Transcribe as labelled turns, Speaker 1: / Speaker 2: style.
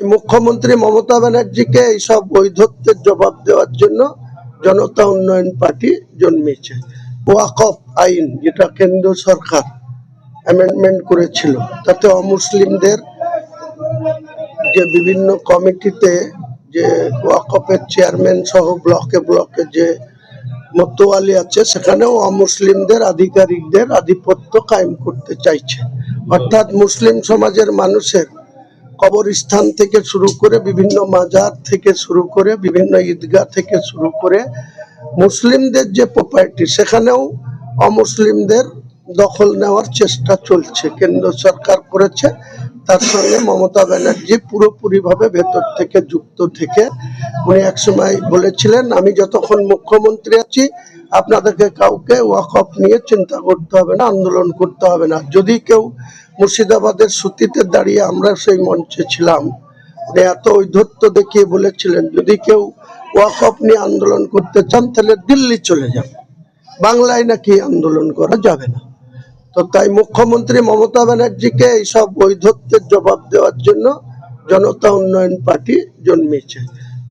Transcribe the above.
Speaker 1: মুখ্যমন্ত্রী মমতা ব্যানার্জিকে এইসব বৈধত্বের জবাব দেওয়ার জন্য জনতা উন্নয়ন পার্টি জন্মেছে। ওয়াকফ আইন যেটা কেন্দ্র সরকার অ্যামেন্ডমেন্ট করেছিল, তাতে অমুসলিমদের যে বিভিন্ন কমিটিতে যে ওয়াকফের চেয়ারম্যান সহ ব্লকে ব্লকে যে মতোয়ালি আছে, সেখানেও অমুসলিমদের আধিকারিকদের আধিপত্য কায়েম করতে চাইছে। অর্থাৎ মুসলিম সমাজের মানুষের কবরস্থান থেকে শুরু করে বিভিন্ন মাজার থেকে শুরু করে বিভিন্ন ঈদগাহ থেকে শুরু করে মুসলিমদের যে প্রপার্টি, সেখানেও অমুসলিমদের দখল নেওয়ার চেষ্টা চলছে। কেন্দ্র সরকার করেছে, তার সঙ্গে মমতা ব্যানার্জি পুরোপুরিভাবে ভেতর থেকে যুক্ত থেকে উনি একসময় বলেছিলেন, আমি যতক্ষণ মুখ্যমন্ত্রী আছি আপনাদেরকে কাউকে ওয়াকফ নিয়ে চিন্তা করতে হবে না, আন্দোলন করতে হবে না। যদি কেউ মুর্শিদাবাদের সুতিতে দাঁড়িয়ে, আমরা সেই মঞ্চে ছিলাম, উনি এত ঔদ্ধত্য দেখিয়ে বলেছিলেন, যদি কেউ ওয়াকফ নিয়ে আন্দোলন করতে চান তাহলে দিল্লি চলে যান, বাংলায় নাকি আন্দোলন করা যাবে না। তো তাই মুখ্যমন্ত্রী মমতা ব্যানার্জিকে এইসব বৈধত্বের জবাব দেওয়ার জন্য জনতা উন্নয়ন পার্টি জন্মেছে।